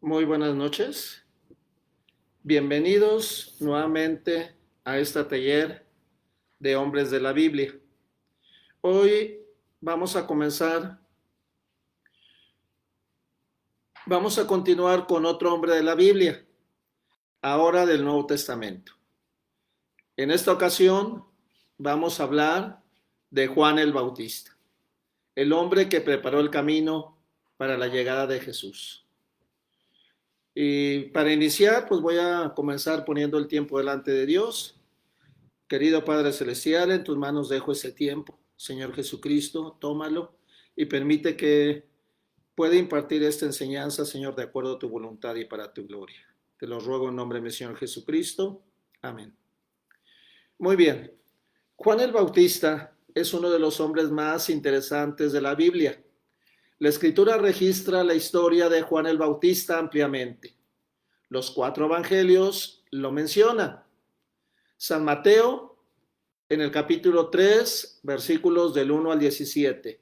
Muy buenas noches. Bienvenidos nuevamente a este taller de hombres de la Biblia. Hoy vamos a comenzar, vamos a continuar con otro hombre de la Biblia, ahora del Nuevo Testamento. En esta ocasión vamos a hablar de Juan el Bautista, el hombre que preparó el camino para la llegada de Jesús. Y para iniciar, pues voy a comenzar poniendo el tiempo delante de Dios. Querido Padre Celestial, en tus manos dejo ese tiempo. Señor Jesucristo, tómalo y permite que pueda impartir esta enseñanza, Señor, de acuerdo a tu voluntad y para tu gloria. Te lo ruego en nombre de mi Señor Jesucristo. Amén. Muy bien. Juan el Bautista es uno de los hombres más interesantes de la Biblia. La Escritura registra la historia de Juan el Bautista ampliamente. Los 4 evangelios lo mencionan. San Mateo, en el capítulo 3, versículos del 1 al 17.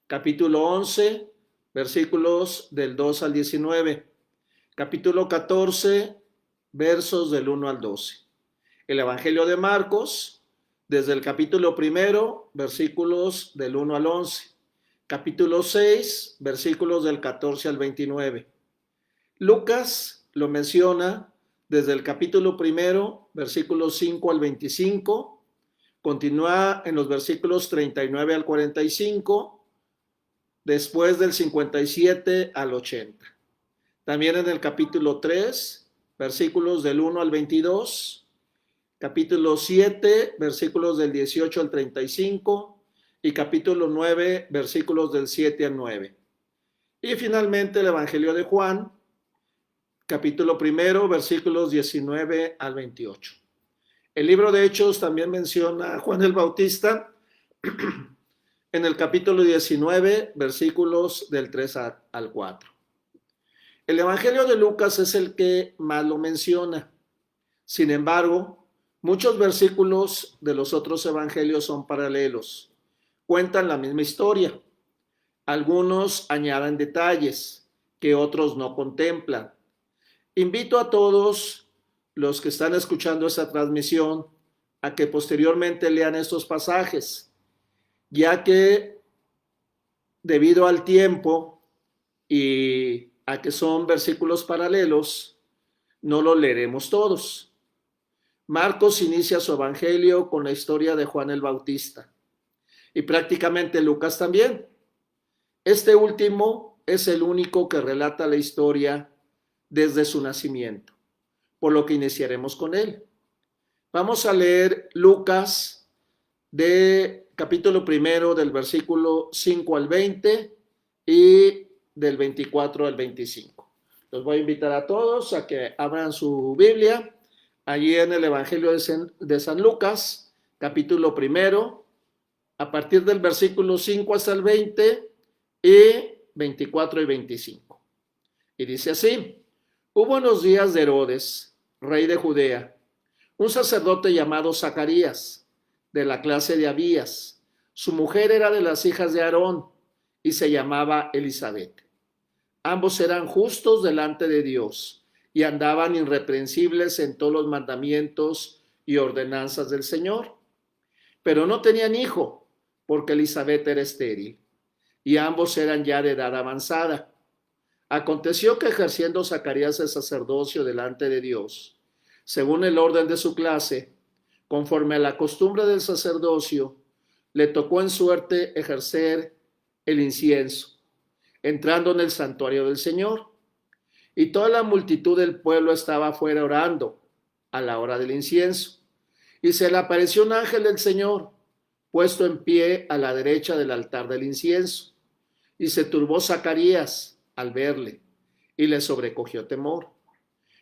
Capítulo 11, versículos del 2 al 19. Capítulo 14, versos del 1 al 12. El Evangelio de Marcos, desde el capítulo 1, versículos del 1 al 11. Capítulo 6, versículos del 14 al 29. Lucas lo menciona desde el capítulo 1, versículos 5 al 25. Continúa en los versículos 39 al 45, después del 57 al 80. También en el capítulo 3, versículos del 1 al 22, capítulo 7, versículos del 18 al 35 y capítulo 9, versículos del 7 al 9. Y finalmente el Evangelio de Juan, capítulo 1, versículos 19 al 28. El libro de Hechos también menciona a Juan el Bautista en el capítulo 19, versículos del 3 al 4. El Evangelio de Lucas es el que más lo menciona. Sin embargo, muchos versículos de los otros evangelios son paralelos. Cuentan la misma historia. Algunos añaden detalles que otros no contemplan. Invito a todos los que están escuchando esta transmisión a que posteriormente lean estos pasajes, ya que debido al tiempo y a que son versículos paralelos, no lo leeremos todos. Marcos inicia su evangelio con la historia de Juan el Bautista y prácticamente Lucas también. Este último es el único que relata la historia desde su nacimiento, por lo que iniciaremos con él. Vamos a leer Lucas de capítulo 1 del versículo 5 al 20 y del 24 al 25. Los voy a invitar a todos a que abran su Biblia allí en el Evangelio de San Lucas, capítulo 1, a partir del versículo 5 hasta el 20 y 24 y 25. Y dice así: Hubo unos días de Herodes, rey de Judea, un sacerdote llamado Zacarías, de la clase de Abías. Su mujer era de las hijas de Aarón y se llamaba Elisabet. Ambos eran justos delante de Dios y andaban irreprensibles en todos los mandamientos y ordenanzas del Señor. Pero no tenían hijo, porque Elisabet era estéril, y ambos eran ya de edad avanzada. Aconteció que ejerciendo Zacarías el sacerdocio delante de Dios, según el orden de su clase, conforme a la costumbre del sacerdocio, le tocó en suerte ejercer el incienso, entrando en el santuario del Señor. Y toda la multitud del pueblo estaba afuera orando a la hora del incienso. Y se le apareció un ángel del Señor, puesto en pie a la derecha del altar del incienso. Y se turbó Zacarías al verle, y le sobrecogió temor.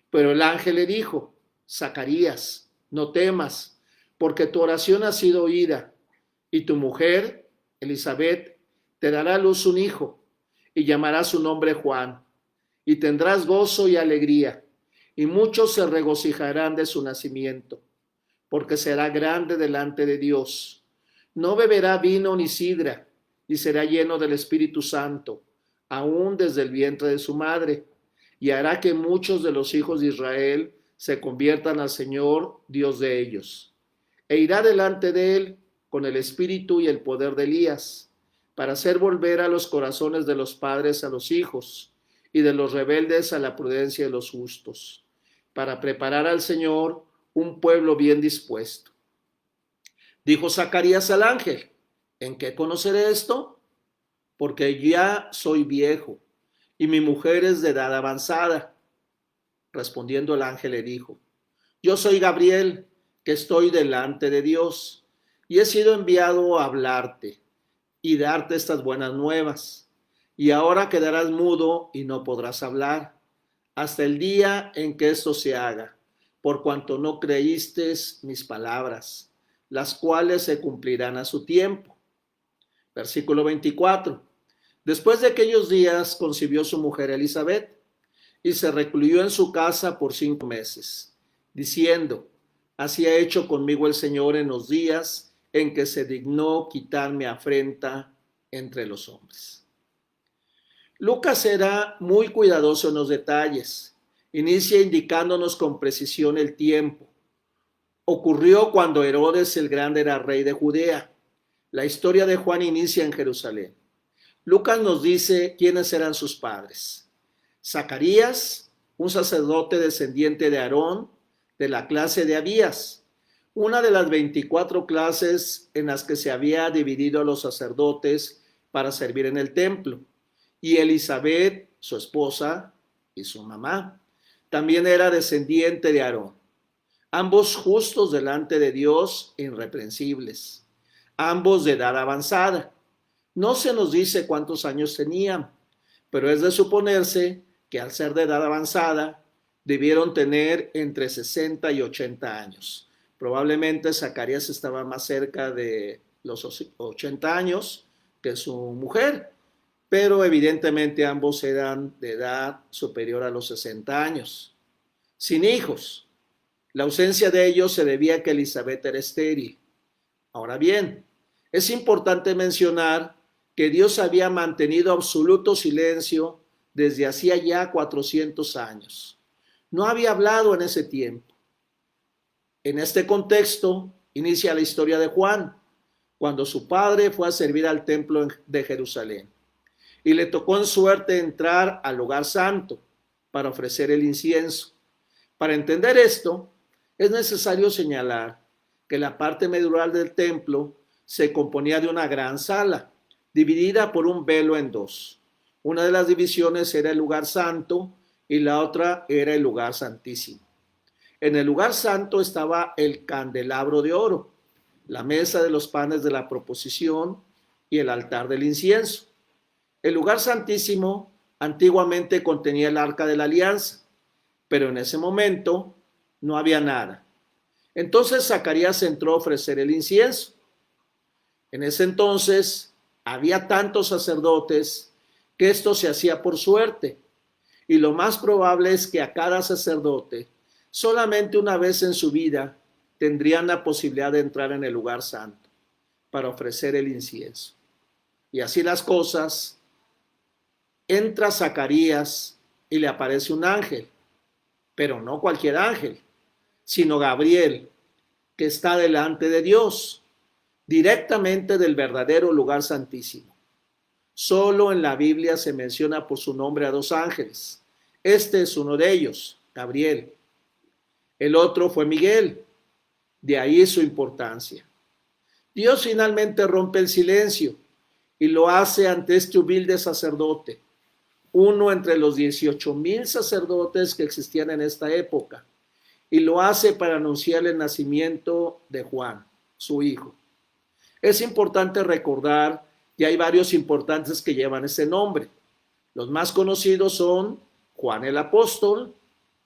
Pero el ángel le dijo: Zacarías, no temas, porque tu oración ha sido oída, y tu mujer, Elisabet, te dará a luz un hijo, y llamará su nombre Juan, y tendrás gozo y alegría, y muchos se regocijarán de su nacimiento, porque será grande delante de Dios. No beberá vino ni sidra, y será lleno del Espíritu Santo, aún desde el vientre de su madre, y hará que muchos de los hijos de Israel se conviertan al Señor, Dios de ellos. E irá delante de él con el espíritu y el poder de Elías, para hacer volver a los corazones de los padres a los hijos, y de los rebeldes a la prudencia de los justos, para preparar al Señor un pueblo bien dispuesto. Dijo Zacarías al ángel: ¿en qué conoceré esto? Porque ya soy viejo, y mi mujer es de edad avanzada. Respondiendo el ángel le dijo: yo soy Gabriel, que estoy delante de Dios, y he sido enviado a hablarte y darte estas buenas nuevas. Y ahora quedarás mudo y no podrás hablar, hasta el día en que esto se haga, por cuanto no creíste mis palabras, las cuales se cumplirán a su tiempo. Versículo 24. Después de aquellos días concibió su mujer Elizabeth, y se recluyó en su casa por 5 meses, diciendo: así ha hecho conmigo el Señor en los días en que se dignó quitar mi afrenta entre los hombres. Lucas era muy cuidadoso en los detalles. Inicia indicándonos con precisión el tiempo. Ocurrió cuando Herodes el Grande era rey de Judea. La historia de Juan inicia en Jerusalén. Lucas nos dice quiénes eran sus padres. Zacarías, un sacerdote descendiente de Aarón, de la clase de Abías, una de las 24 clases en las que se había dividido a los sacerdotes para servir en el templo. Y Elizabeth, su esposa y su mamá, también era descendiente de Aarón. Ambos justos delante de Dios, irreprensibles. Ambos de edad avanzada. No se nos dice cuántos años tenían, pero es de suponerse que al ser de edad avanzada, debieron tener entre 60 y 80 años. Probablemente Zacarías estaba más cerca de los 80 años que su mujer, pero evidentemente ambos eran de edad superior a los 60 años, sin hijos. La ausencia de ellos se debía a que Elizabeth era estéril. Ahora bien, es importante mencionar que Dios había mantenido absoluto silencio desde hacía ya 400 años. No había hablado en ese tiempo. En este contexto inicia la historia de Juan, cuando su padre fue a servir al templo de Jerusalén y le tocó en suerte entrar al lugar santo para ofrecer el incienso. Para entender esto, es necesario señalar que la parte medular del templo se componía de una gran sala, dividida por un velo en dos. Una de las divisiones era el lugar santo y la otra era el lugar santísimo. En el lugar santo estaba el candelabro de oro, la mesa de los panes de la proposición y el altar del incienso. El lugar santísimo antiguamente contenía el arca de la alianza, pero en ese momento no había nada. Entonces Zacarías entró a ofrecer el incienso. En ese entonces había tantos sacerdotes que esto se hacía por suerte, y lo más probable es que a cada sacerdote solamente una vez en su vida tendrían la posibilidad de entrar en el lugar santo para ofrecer el incienso. Y así las cosas, entra Zacarías y le aparece un ángel, pero no cualquier ángel, sino Gabriel, que está delante de Dios, directamente del verdadero lugar santísimo. Solo en la Biblia se menciona por su nombre a 2 ángeles. Este es uno de ellos, Gabriel. El otro fue Miguel. De ahí su importancia. Dios finalmente rompe el silencio y lo hace ante este humilde sacerdote, uno entre los 18,000 sacerdotes que existían en esta época, y lo hace para anunciar el nacimiento de Juan, su hijo. Es importante recordar que hay varios importantes que llevan ese nombre. Los más conocidos son Juan el Apóstol,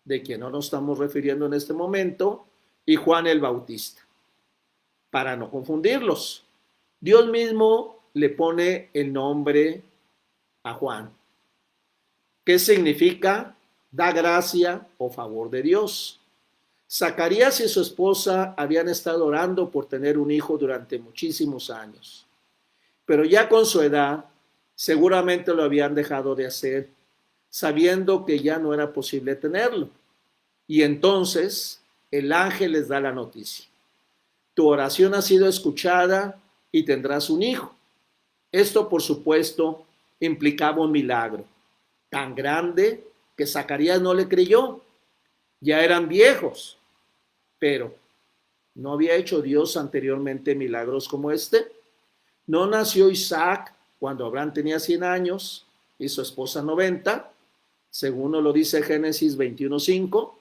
de quien no nos estamos refiriendo en este momento, y Juan el Bautista. Para no confundirlos, Dios mismo le pone el nombre a Juan. ¿Qué significa? Da gracia o favor de Dios. Zacarías y su esposa habían estado orando por tener un hijo durante muchísimos años, pero ya con su edad seguramente lo habían dejado de hacer, sabiendo que ya no era posible tenerlo. Y entonces el ángel les da la noticia: tu oración ha sido escuchada y tendrás un hijo. Esto, por supuesto, implicaba un milagro tan grande que Zacarías no le creyó. Ya eran viejos, pero ¿no había hecho Dios anteriormente milagros como este? ¿No nació Isaac cuando Abraham tenía 100 años y su esposa 90, según nos lo dice Génesis 21:5?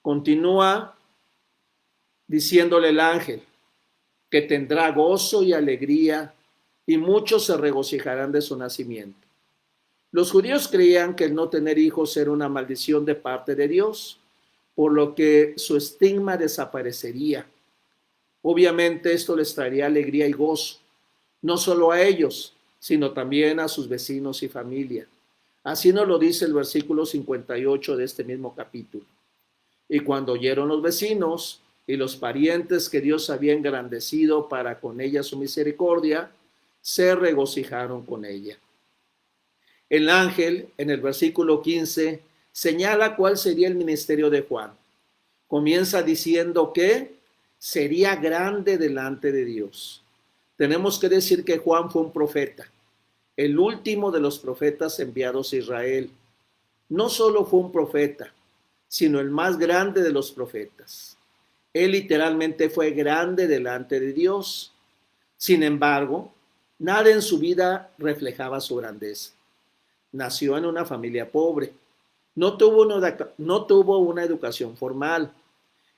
Continúa diciéndole el ángel que tendrá gozo y alegría y muchos se regocijarán de su nacimiento. Los judíos creían que el no tener hijos era una maldición de parte de Dios, por lo que su estigma desaparecería. Obviamente esto les traería alegría y gozo, no solo a ellos, sino también a sus vecinos y familia. Así nos lo dice el versículo 58 de este mismo capítulo. Y cuando oyeron los vecinos y los parientes que Dios había engrandecido para con ella su misericordia, se regocijaron con ella. El ángel, en el versículo 15, señala cuál sería el ministerio de Juan. Comienza diciendo que sería grande delante de Dios. Tenemos que decir que Juan fue un profeta, el último de los profetas enviados a Israel. No solo fue un profeta, sino el más grande de los profetas. Él literalmente fue grande delante de Dios. Sin embargo, nada en su vida reflejaba su grandeza. Nació en una familia pobre. No tuvo una educación formal.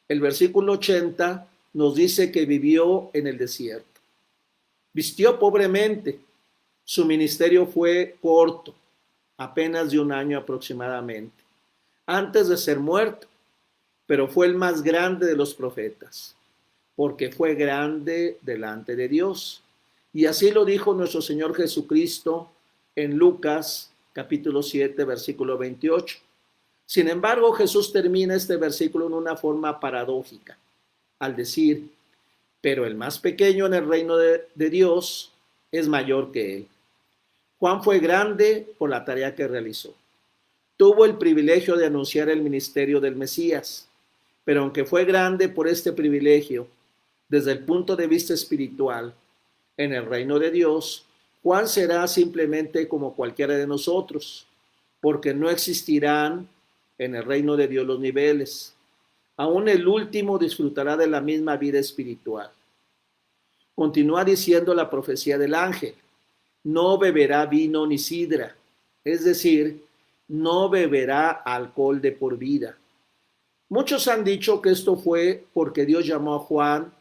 El versículo 80 nos dice que vivió en el desierto. Vistió pobremente. Su ministerio fue corto, apenas de 1 año aproximadamente, antes de ser muerto, pero fue el más grande de los profetas, porque fue grande delante de Dios. Y así lo dijo nuestro Señor Jesucristo en Lucas capítulo 7, versículo 28. Sin embargo, Jesús termina este versículo en una forma paradójica, al decir: pero el más pequeño en el reino de Dios es mayor que él. Juan fue grande por la tarea que realizó. Tuvo el privilegio de anunciar el ministerio del Mesías, pero aunque fue grande por este privilegio, desde el punto de vista espiritual, en el reino de Dios, Juan será simplemente como cualquiera de nosotros, porque no existirán en el reino de Dios los niveles. Aún el último disfrutará de la misma vida espiritual. Continúa diciendo la profecía del ángel: no beberá vino ni sidra, es decir, no beberá alcohol de por vida. Muchos han dicho que esto fue porque Dios llamó a Juan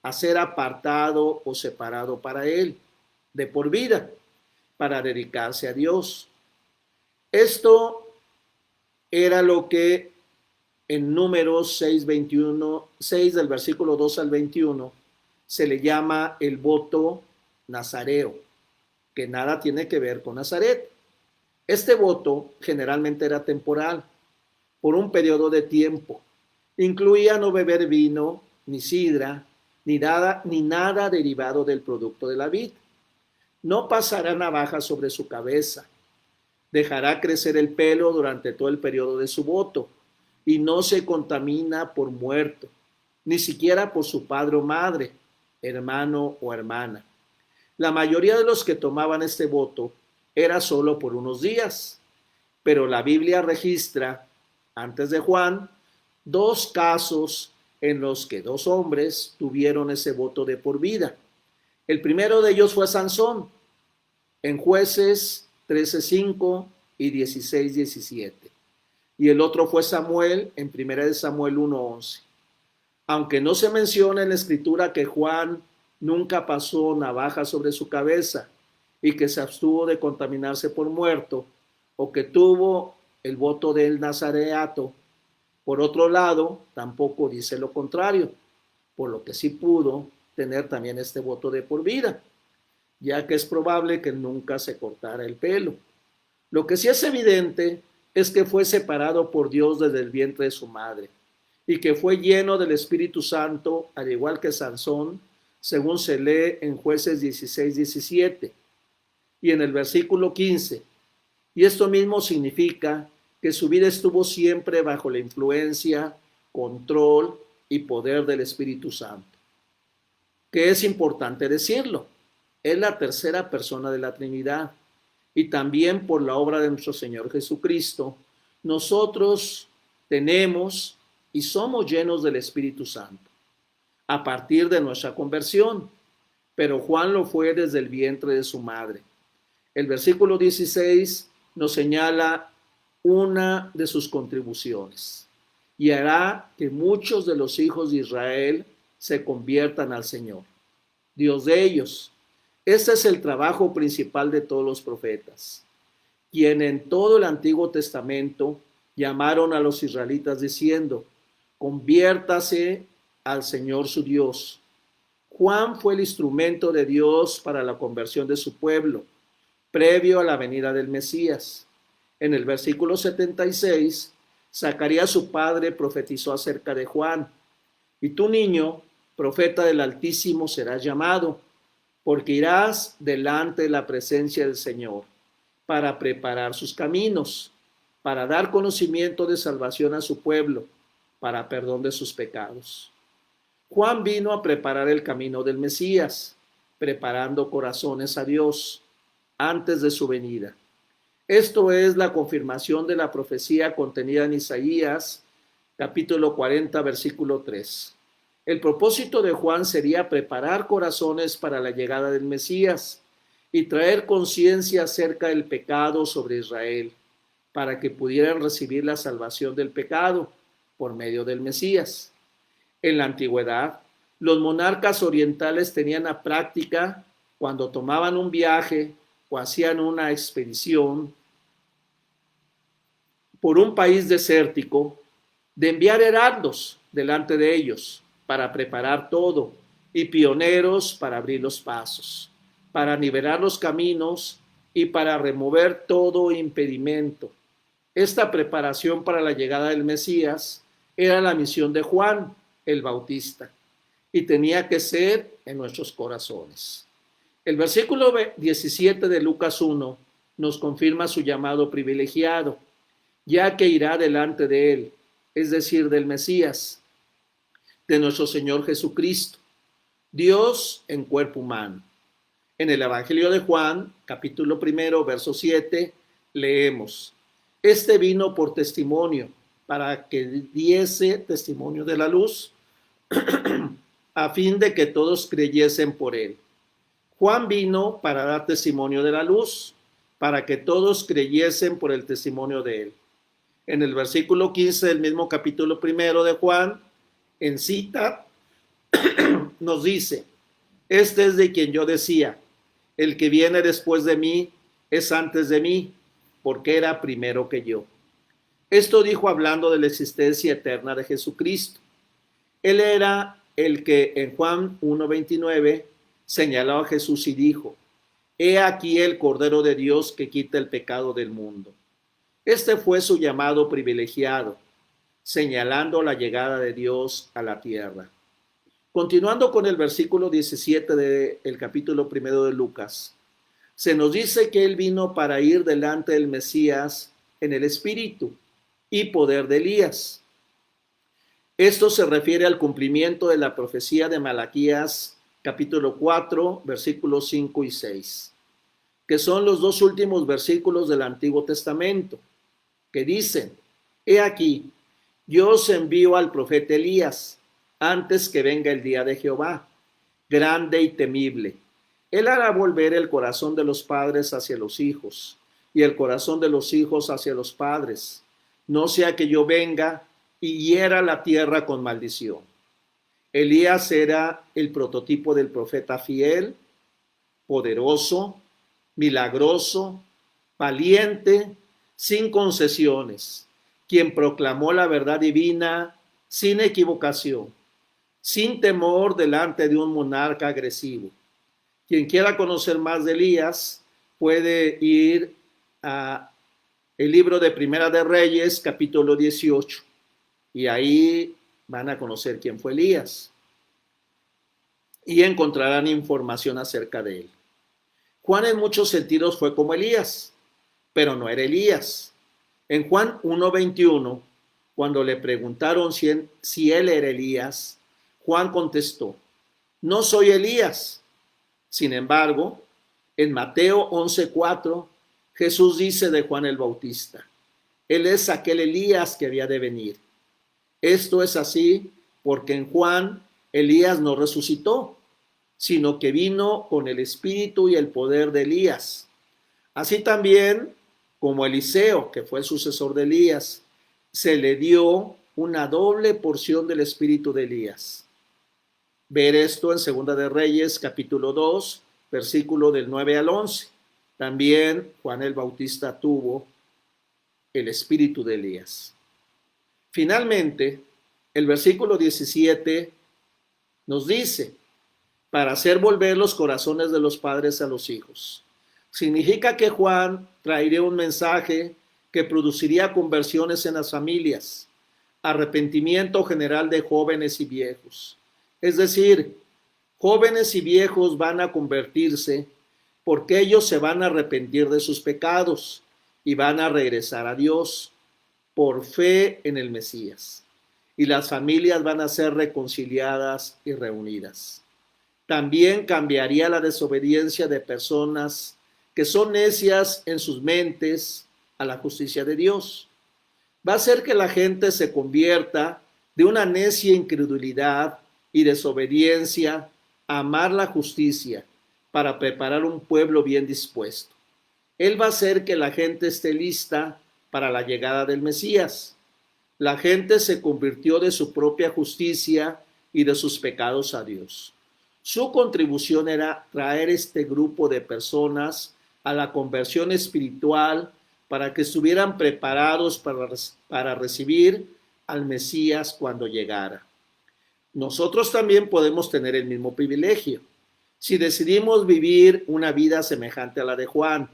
a ser apartado o separado para él, de por vida, para dedicarse a Dios. Esto era lo que en Números 6:21, 6 del versículo 2 al 21, se le llama el voto nazareo, que nada tiene que ver con Nazaret. Este voto generalmente era temporal, por un periodo de tiempo. Incluía no beber vino, ni sidra, ni nada derivado del producto de la vid. No pasará navaja sobre su cabeza. Dejará crecer el pelo durante todo el periodo de su voto y no se contamina por muerto, ni siquiera por su padre o madre, hermano o hermana. La mayoría de los que tomaban este voto era solo por unos días, pero la Biblia registra, antes de Juan, 2 casos en los que 2 hombres tuvieron ese voto de por vida. El primero de ellos fue Sansón, en Jueces 13:5 y 16:17. Y el otro fue Samuel, en 1 Samuel 1:11. Aunque no se menciona en la escritura que Juan nunca pasó navaja sobre su cabeza y que se abstuvo de contaminarse por muerto, o que tuvo el voto del nazareato, por otro lado, tampoco dice lo contrario, por lo que sí pudo tener también este voto de por vida, ya que es probable que nunca se cortara el pelo. Lo que sí es evidente es que fue separado por Dios desde el vientre de su madre y que fue lleno del Espíritu Santo, al igual que Sansón, según se lee en Jueces 16:17. Y en el versículo 15, Y esto mismo significa que su vida estuvo siempre bajo la influencia, control y poder del Espíritu Santo. Que es importante decirlo, es la tercera persona de la Trinidad. Y también por la obra de nuestro Señor Jesucristo, nosotros tenemos y somos llenos del Espíritu Santo a partir de nuestra conversión. Pero Juan lo fue desde el vientre de su madre. El versículo 16 nos señala una de sus contribuciones: y hará que muchos de los hijos de Israel se conviertan al Señor, Dios de ellos. Este es el trabajo principal de todos los profetas, quien en todo el Antiguo Testamento llamaron a los israelitas diciendo: conviértase al Señor su Dios. Juan fue el instrumento de Dios para la conversión de su pueblo, previo a la venida del Mesías. En el versículo 76, Zacarías su padre profetizó acerca de Juan: y tú, niño, profeta del Altísimo serás llamado, porque irás delante de la presencia del Señor para preparar sus caminos, para dar conocimiento de salvación a su pueblo, para perdón de sus pecados. Juan vino a preparar el camino del Mesías, preparando corazones a Dios antes de su venida. Esto es la confirmación de la profecía contenida en Isaías, capítulo 40, versículo 3. El propósito de Juan sería preparar corazones para la llegada del Mesías y traer conciencia acerca del pecado sobre Israel, para que pudieran recibir la salvación del pecado por medio del Mesías. En la antigüedad, los monarcas orientales tenían la práctica, cuando tomaban un viaje o hacían una expedición por un país desértico, de enviar heraldos delante de ellos para preparar todo y pioneros para abrir los pasos, para nivelar los caminos y para remover todo impedimento. Esta preparación para la llegada del Mesías era la misión de Juan el Bautista y tenía que ser en nuestros corazones. El versículo 17 de Lucas 1 nos confirma su llamado privilegiado, ya que irá delante de él, es decir, del Mesías, de nuestro Señor Jesucristo, Dios en cuerpo humano. En el Evangelio de Juan, capítulo 1, verso 7, leemos: este vino por testimonio, para que diese testimonio de la luz, a fin de que todos creyesen por él. Juan vino para dar testimonio de la luz, para que todos creyesen por el testimonio de él. En el versículo 15 del mismo capítulo 1 de Juan, en cita, nos dice: este es de quien yo decía, el que viene después de mí es antes de mí, porque era primero que yo. Esto dijo hablando de la existencia eterna de Jesucristo. Él era el que en Juan 1:29 señaló a Jesús y dijo: he aquí el Cordero de Dios que quita el pecado del mundo. Este fue su llamado privilegiado, señalando la llegada de Dios a la tierra. Continuando con el versículo 17 del capítulo 1 de Lucas, se nos dice que él vino para ir delante del Mesías en el espíritu y poder de Elías. Esto se refiere al cumplimiento de la profecía de Malaquías, capítulo 4, versículos 5 y 6, que son los dos últimos versículos del Antiguo Testamento, que dicen: he aquí, yo os envío al profeta Elías, antes que venga el día de Jehová, grande y temible. Él hará volver el corazón de los padres hacia los hijos, y el corazón de los hijos hacia los padres, no sea que yo venga y hiera la tierra con maldición. Elías era el prototipo del profeta fiel, poderoso, milagroso, valiente, sin concesiones, quien proclamó la verdad divina sin equivocación, sin temor delante de un monarca agresivo. Quien quiera conocer más de Elías puede ir a el libro de Primera de Reyes, capítulo 18, y ahí van a conocer quién fue Elías y encontrarán información acerca de él. Juan en muchos sentidos fue como Elías, pero no era Elías. En Juan 1:21, cuando le preguntaron si él era Elías, Juan contestó: no soy Elías. Sin embargo, en Mateo 11:4, Jesús dice de Juan el Bautista: él es aquel Elías que había de venir. Esto es así porque en Juan Elías no resucitó, sino que vino con el espíritu y el poder de Elías. Así también como Eliseo, que fue el sucesor de Elías, se le dio una doble porción del espíritu de Elías. Ver esto en Segunda de Reyes, capítulo 2, versículo del 9 al 11. También Juan el Bautista tuvo el espíritu de Elías. Finalmente, el versículo 17 nos dice: para hacer volver los corazones de los padres a los hijos. Significa que Juan traería un mensaje que produciría conversiones en las familias, arrepentimiento general de jóvenes y viejos. Es decir, jóvenes y viejos van a convertirse porque ellos se van a arrepentir de sus pecados y van a regresar a Dios por fe en el Mesías. Y las familias van a ser reconciliadas y reunidas. También cambiaría la desobediencia de personas que son necias en sus mentes a la justicia de Dios. Va a hacer que la gente se convierta de una necia incredulidad y desobediencia a amar la justicia para preparar un pueblo bien dispuesto. Él va a hacer que la gente esté lista para la llegada del Mesías. La gente se convirtió de su propia justicia y de sus pecados a Dios. Su contribución era traer este grupo de personas a la conversión espiritual para que estuvieran preparados para recibir al Mesías cuando llegara. Nosotros también podemos tener el mismo privilegio si decidimos vivir una vida semejante a la de Juan,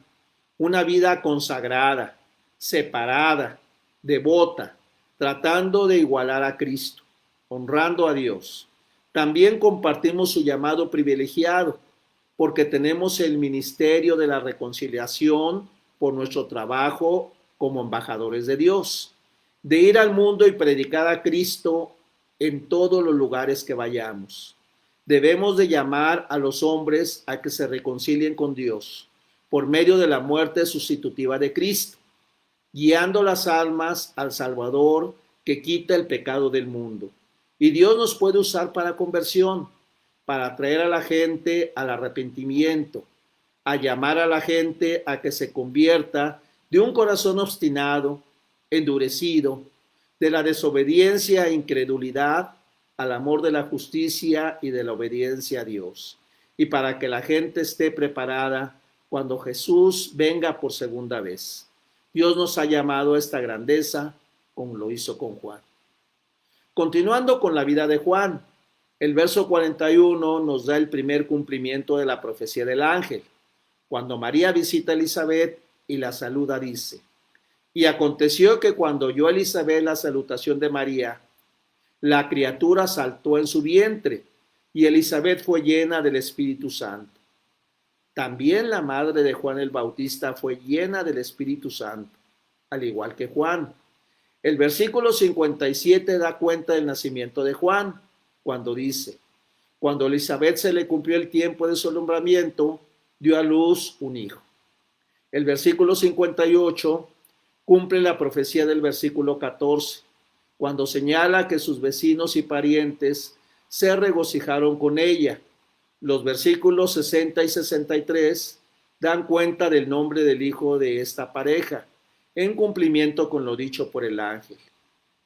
una vida consagrada, separada, devota, tratando de igualar a Cristo, honrando a Dios. También compartimos su llamado privilegiado, porque tenemos el ministerio de la reconciliación por nuestro trabajo como embajadores de Dios, de ir al mundo y predicar a Cristo en todos los lugares que vayamos. Debemos de llamar a los hombres a que se reconcilien con Dios por medio de la muerte sustitutiva de Cristo, guiando las almas al Salvador que quita el pecado del mundo. Y Dios nos puede usar para conversión, para atraer a la gente al arrepentimiento, a llamar a la gente a que se convierta de un corazón obstinado, endurecido, de la desobediencia e incredulidad al amor de la justicia y de la obediencia a Dios, y para que la gente esté preparada cuando Jesús venga por segunda vez. Dios nos ha llamado a esta grandeza como lo hizo con Juan. Continuando con la vida de Juan, el verso 41 nos da el primer cumplimiento de la profecía del ángel. Cuando María visita a Elizabeth y la saluda, dice: y aconteció que cuando oyó Elizabeth la salutación de María, la criatura saltó en su vientre, y Elizabeth fue llena del Espíritu Santo. También la madre de Juan el Bautista fue llena del Espíritu Santo, al igual que Juan. El versículo 57 da cuenta del nacimiento de Juan, cuando dice: cuando Elizabeth se le cumplió el tiempo de su alumbramiento, dio a luz un hijo. El versículo 58 cumple la profecía del versículo 14, cuando señala que sus vecinos y parientes se regocijaron con ella. Los versículos 60 y 63 dan cuenta del nombre del hijo de esta pareja, en cumplimiento con lo dicho por el ángel.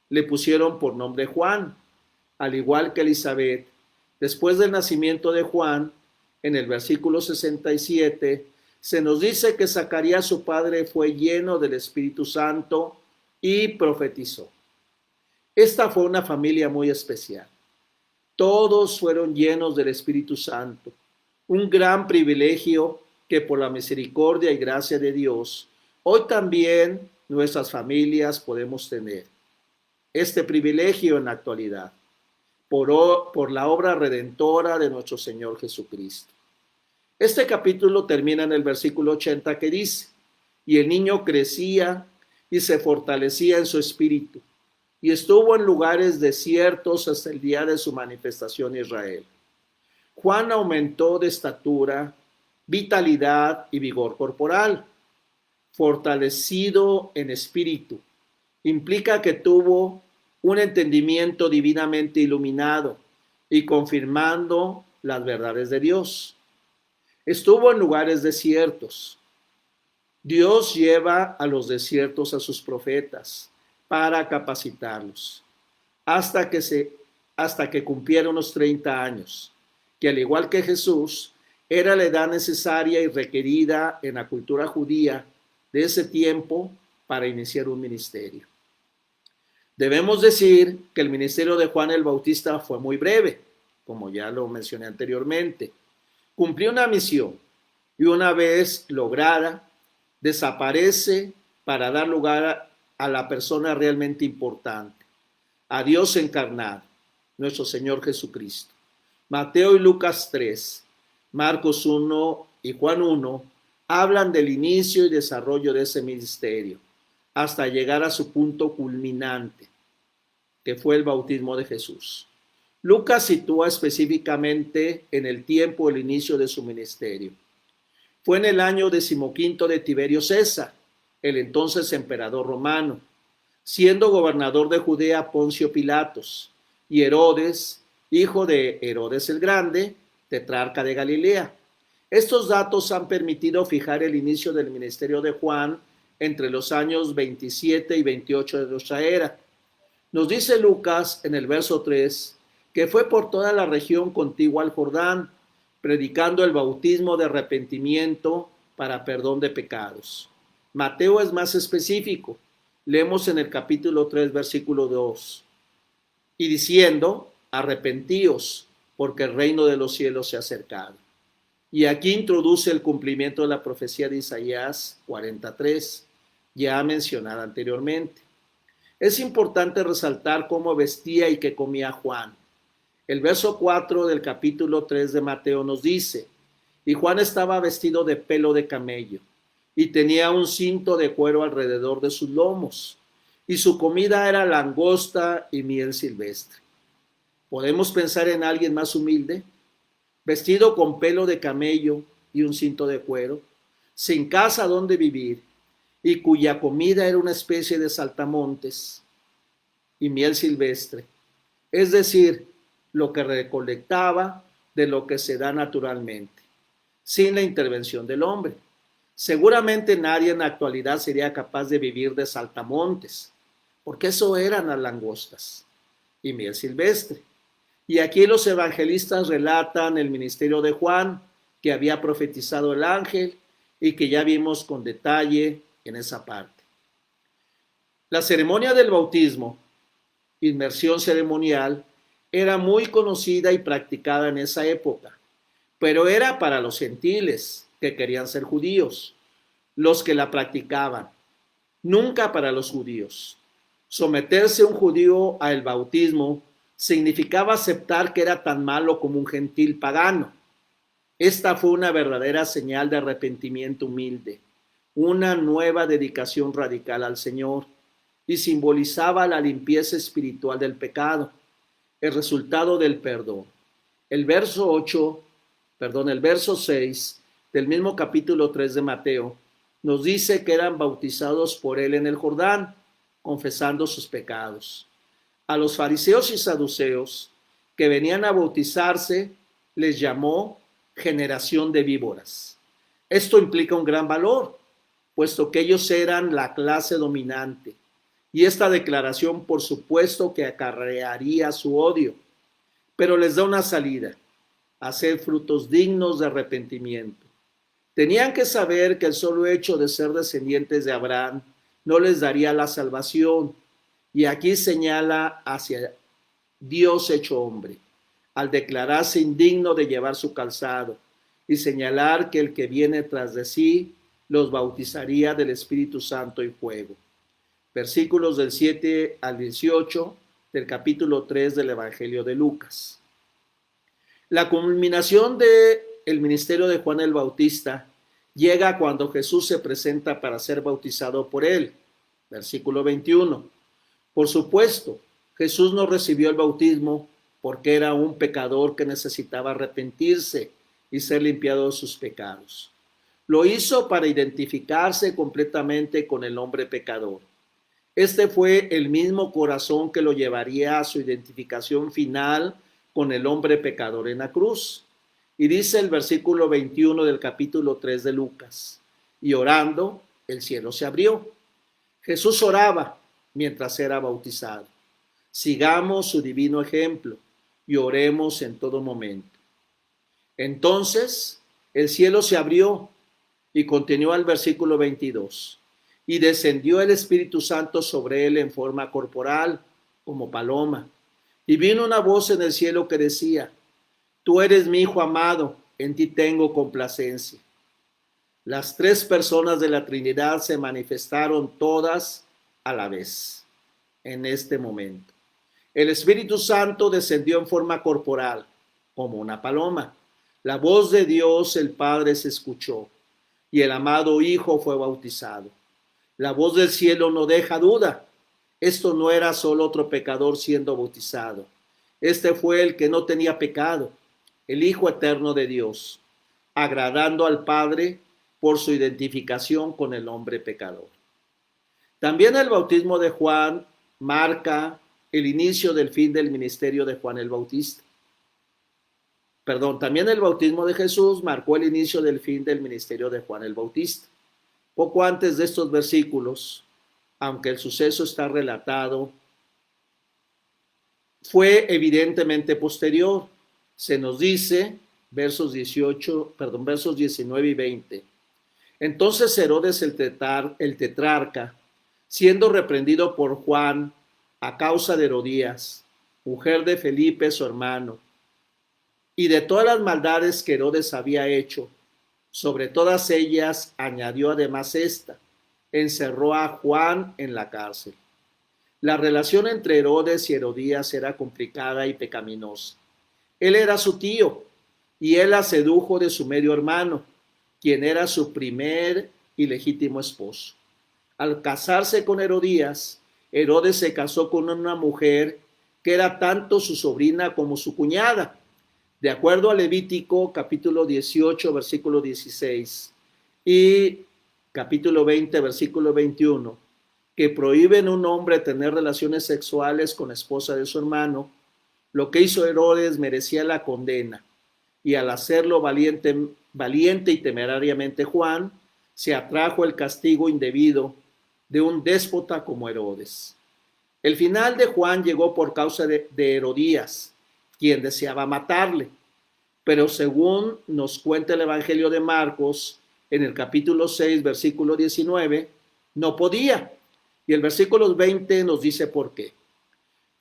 Le pusieron por nombre Juan, al igual que Elizabeth. Después del nacimiento de Juan, en el versículo 67, se nos dice que Zacarías, su padre, fue lleno del Espíritu Santo y profetizó. Esta fue una familia muy especial. Todos fueron llenos del Espíritu Santo, un gran privilegio que por la misericordia y gracia de Dios, hoy también nuestras familias podemos tener. Este privilegio en la actualidad, por la obra redentora de nuestro Señor Jesucristo. Este capítulo termina en el versículo 80 que dice: y el niño crecía y se fortalecía en su espíritu, y estuvo en lugares desiertos hasta el día de su manifestación en Israel. Juan aumentó de estatura, vitalidad y vigor corporal, fortalecido en espíritu. Implica que tuvo un entendimiento divinamente iluminado y confirmando las verdades de Dios. Estuvo en lugares desiertos. Dios lleva a los desiertos a sus profetas para capacitarlos hasta que cumplieron los 30 años, que al igual que Jesús, era la edad necesaria y requerida en la cultura judía de ese tiempo para iniciar un ministerio. Debemos decir que el ministerio de Juan el Bautista fue muy breve, como ya lo mencioné anteriormente. Cumplió una misión y una vez lograda, desaparece para dar lugar a la persona realmente importante, a Dios encarnado, nuestro Señor Jesucristo. Mateo y Lucas 3, Marcos 1 y Juan 1 hablan del inicio y desarrollo de ese ministerio hasta llegar a su punto culminante, que fue el bautismo de Jesús. Lucas sitúa específicamente en el tiempo del inicio de su ministerio. Fue en el año 15 de Tiberio César, el entonces emperador romano, siendo gobernador de Judea Poncio Pilatos y Herodes, hijo de Herodes el Grande, tetrarca de Galilea. Estos datos han permitido fijar el inicio del ministerio de Juan entre los años 27 y 28 de nuestra era. Nos dice Lucas en el verso 3 que fue por toda la región contigua al Jordán, predicando el bautismo de arrepentimiento para perdón de pecados. Mateo es más específico. Leemos en el capítulo 3, versículo 2. Y diciendo, arrepentíos, porque el reino de los cielos se ha acercado. Y aquí introduce el cumplimiento de la profecía de Isaías 43, ya mencionada anteriormente. Es importante resaltar cómo vestía y qué comía Juan. El verso 4 del capítulo 3 de Mateo nos dice, y Juan estaba vestido de pelo de camello, y tenía un cinto de cuero alrededor de sus lomos, y su comida era langosta y miel silvestre. ¿Podemos pensar en alguien más humilde? Vestido con pelo de camello y un cinto de cuero, sin casa donde vivir, y cuya comida era una especie de saltamontes y miel silvestre, es decir, lo que recolectaba de lo que se da naturalmente, sin la intervención del hombre. Seguramente nadie en la actualidad sería capaz de vivir de saltamontes, porque eso eran las langostas y miel silvestre. Y aquí los evangelistas relatan el ministerio de Juan, que había profetizado el ángel y que ya vimos con detalle en esa parte. La ceremonia del bautismo, inmersión ceremonial, era muy conocida y practicada en esa época, pero era para los gentiles que querían ser judíos, los que la practicaban, nunca para los judíos. Someterse un judío al bautismo significaba aceptar que era tan malo como un gentil pagano. Esta fue una verdadera señal de arrepentimiento humilde, una nueva dedicación radical al Señor, y simbolizaba la limpieza espiritual del pecado, el resultado del perdón. El verso 6 del mismo capítulo 3 de Mateo nos dice que eran bautizados por él en el Jordán, confesando sus pecados. A los fariseos y saduceos que venían a bautizarse les llamó generación de víboras. Esto implica un gran valor, puesto que ellos eran la clase dominante, y esta declaración por supuesto que acarrearía su odio, pero les da una salida: hacer frutos dignos de arrepentimiento. Tenían que saber que el solo hecho de ser descendientes de Abraham no les daría la salvación, y aquí señala hacia Dios hecho hombre, al declararse indigno de llevar su calzado y señalar que el que viene tras de sí los bautizaría del Espíritu Santo y fuego. Versículos del 7 al 18 del capítulo 3 del Evangelio de Lucas. La culminación del ministerio de Juan el Bautista llega cuando Jesús se presenta para ser bautizado por él. Versículo 21. Por supuesto, Jesús no recibió el bautismo porque era un pecador que necesitaba arrepentirse y ser limpiado de sus pecados. Lo hizo para identificarse completamente con el hombre pecador. Este fue el mismo corazón que lo llevaría a su identificación final con el hombre pecador en la cruz. Y dice el versículo 21 del capítulo 3 de Lucas: y orando, el cielo se abrió. Jesús oraba mientras era bautizado. Sigamos su divino ejemplo y oremos en todo momento. Entonces, el cielo se abrió y continuó al versículo 22. Y descendió el Espíritu Santo sobre él en forma corporal, como paloma. Y vino una voz en el cielo que decía: tú eres mi Hijo amado, en ti tengo complacencia. Las tres personas de la Trinidad se manifestaron todas a la vez en este momento. El Espíritu Santo descendió en forma corporal, como una paloma. La voz de Dios el Padre se escuchó y el amado Hijo fue bautizado. La voz del cielo no deja duda. Esto no era solo otro pecador siendo bautizado. Este fue el que no tenía pecado, el Hijo eterno de Dios, agradando al Padre por su identificación con el hombre pecador. También el bautismo de Juan marca el inicio del fin del ministerio de Juan el Bautista. También el bautismo de Jesús marcó el inicio del fin del ministerio de Juan el Bautista. Poco antes de estos versículos, aunque el suceso está relatado, fue evidentemente posterior. Se nos dice, versos 19 y 20. Entonces Herodes el tetrarca, siendo reprendido por Juan a causa de Herodías, mujer de Felipe su hermano, y de todas las maldades que Herodes había hecho, sobre todas ellas añadió además esta: encerró a Juan en la cárcel. La relación entre Herodes y Herodías era complicada y pecaminosa. Él era su tío y él la sedujo de su medio hermano, quien era su primer y legítimo esposo. Al casarse con Herodías, Herodes se casó con una mujer que era tanto su sobrina como su cuñada. De acuerdo a Levítico capítulo 18, versículo 16 y capítulo 20, versículo 21, que prohíben a un hombre tener relaciones sexuales con la esposa de su hermano, lo que hizo Herodes merecía la condena, y al hacerlo valiente y temerariamente Juan, se atrajo el castigo indebido de un déspota como Herodes. El final de Juan llegó por causa de Herodías, quien deseaba matarle, pero según nos cuenta el Evangelio de Marcos, en el capítulo 6, versículo 19, no podía. Y el versículo 20 nos dice por qué.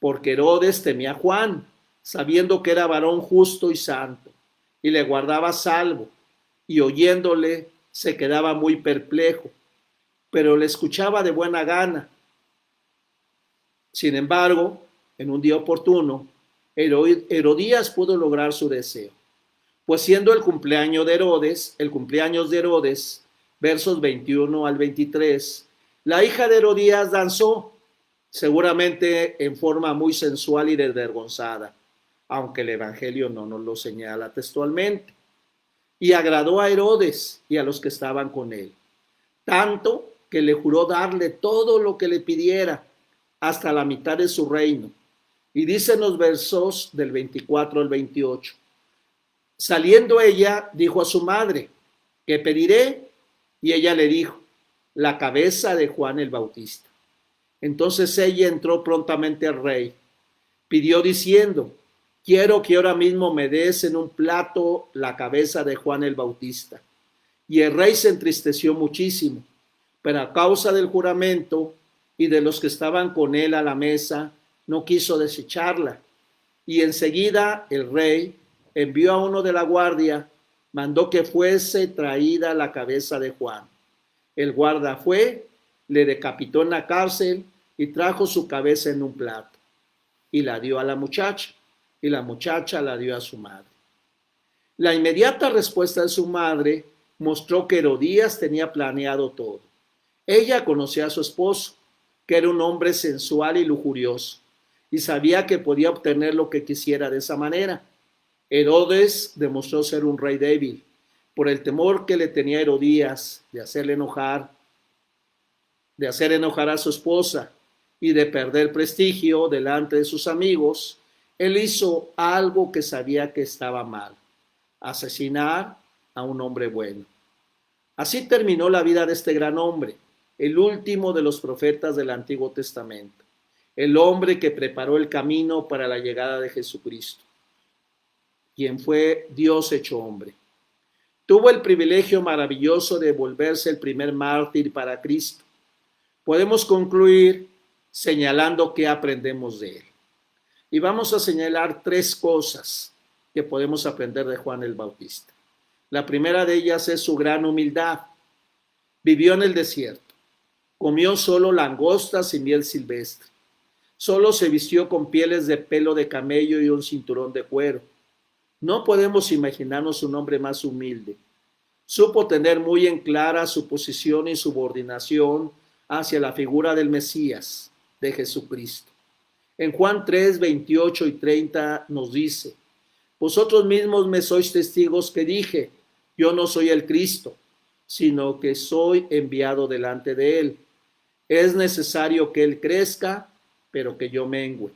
Porque Herodes temía a Juan, sabiendo que era varón justo y santo, y le guardaba salvo, y oyéndole se quedaba muy perplejo, pero le escuchaba de buena gana. Sin embargo, en un día oportuno, Herodías pudo lograr su deseo, pues siendo el cumpleaños de Herodes, versos 21 al 23, la hija de Herodías danzó, seguramente en forma muy sensual y desvergonzada, aunque el Evangelio no nos lo señala textualmente, y agradó a Herodes y a los que estaban con él, tanto que le juró darle todo lo que le pidiera, hasta la mitad de su reino. Y dicen los versos del 24 al 28. Saliendo ella, dijo a su madre: ¿qué pediré? Y ella le dijo: la cabeza de Juan el Bautista. Entonces ella entró prontamente al rey. Pidió diciendo: quiero que ahora mismo me des en un plato la cabeza de Juan el Bautista. Y el rey se entristeció muchísimo, pero a causa del juramento y de los que estaban con él a la mesa, no quiso desecharla. Y enseguida el rey envió a uno de la guardia, mandó que fuese traída la cabeza de Juan. El guarda fue, le decapitó en la cárcel y trajo su cabeza en un plato. Y la dio a la muchacha, y la muchacha la dio a su madre. La inmediata respuesta de su madre mostró que Herodías tenía planeado todo. Ella conocía a su esposo, que era un hombre sensual y lujurioso, y sabía que podía obtener lo que quisiera de esa manera. Herodes demostró ser un rey débil, por el temor que le tenía Herodías de hacer enojar a su esposa y de perder prestigio delante de sus amigos. Él hizo algo que sabía que estaba mal: asesinar a un hombre bueno. Así terminó la vida de este gran hombre, el último de los profetas del Antiguo Testamento, el hombre que preparó el camino para la llegada de Jesucristo, quien fue Dios hecho hombre. Tuvo el privilegio maravilloso de volverse el primer mártir para Cristo. Podemos concluir señalando qué aprendemos de él. Y vamos a señalar tres cosas que podemos aprender de Juan el Bautista. La primera de ellas es su gran humildad. Vivió en el desierto, comió solo langostas y miel silvestre. Solo se vistió con pieles de pelo de camello y un cinturón de cuero. No podemos imaginarnos un hombre más humilde. Supo tener muy en clara su posición y subordinación hacia la figura del Mesías, de Jesucristo. En Juan 3, 28 y 30 nos dice: vosotros mismos me sois testigos que dije, yo no soy el Cristo, sino que soy enviado delante de él. Es necesario que él crezca, pero que yo mengüe.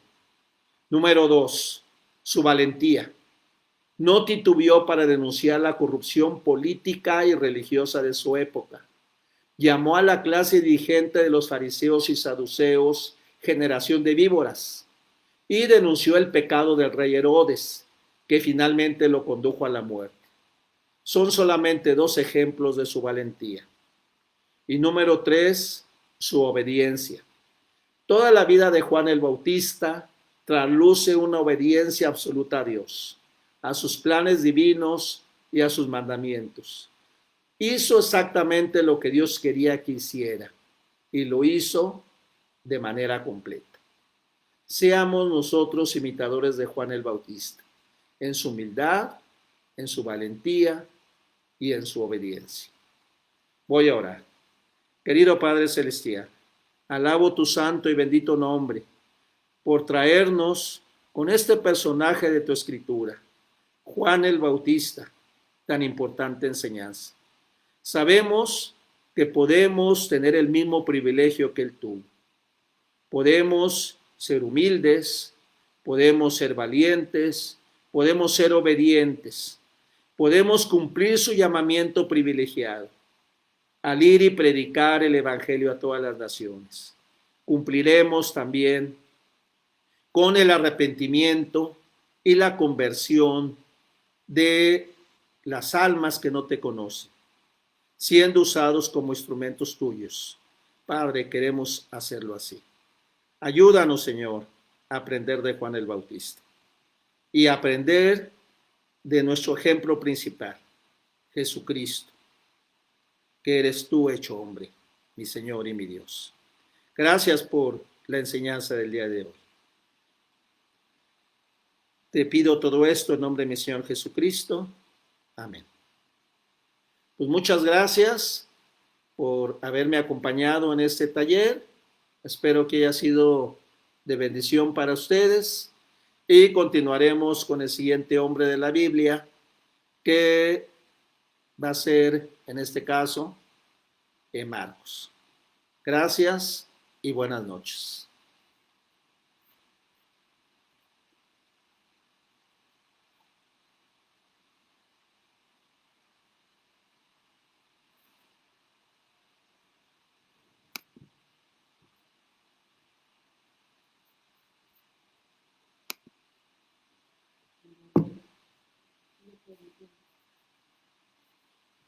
Número 2, su valentía. No titubeó para denunciar la corrupción política y religiosa de su época. Llamó a la clase dirigente de los fariseos y saduceos generación de víboras, y denunció el pecado del rey Herodes, que finalmente lo condujo a la muerte. Son solamente dos ejemplos de su valentía. Y número 3, su obediencia. Toda la vida de Juan el Bautista trasluce una obediencia absoluta a Dios, a sus planes divinos y a sus mandamientos. Hizo exactamente lo que Dios quería que hiciera, y lo hizo de manera completa. Seamos nosotros imitadores de Juan el Bautista, en su humildad, en su valentía y en su obediencia. Voy a orar. Querido Padre Celestial, alabo tu santo y bendito nombre por traernos con este personaje de tu escritura, Juan el Bautista, tan importante enseñanza. Sabemos que podemos tener el mismo privilegio que él tuvo. Podemos ser humildes, podemos ser valientes, podemos ser obedientes, podemos cumplir su llamamiento privilegiado al ir y predicar el evangelio a todas las naciones. Cumpliremos también con el arrepentimiento y la conversión de las almas que no te conocen, siendo usados como instrumentos tuyos. Padre, queremos hacerlo así. Ayúdanos, Señor, a aprender de Juan el Bautista y aprender de nuestro ejemplo principal, Jesucristo, que eres tú hecho hombre, mi Señor y mi Dios. Gracias por la enseñanza del día de hoy. Te pido todo esto en nombre de mi Señor Jesucristo. Amén. Pues muchas gracias por haberme acompañado en este taller. Espero que haya sido de bendición para ustedes y continuaremos con el siguiente hombre de la Biblia, que va a ser, en este caso, Marcos. Gracias y buenas noches.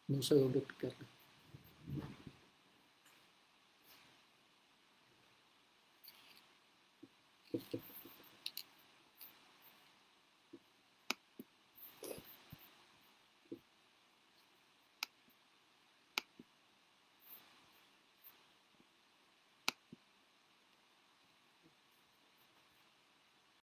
No sé dónde picarle.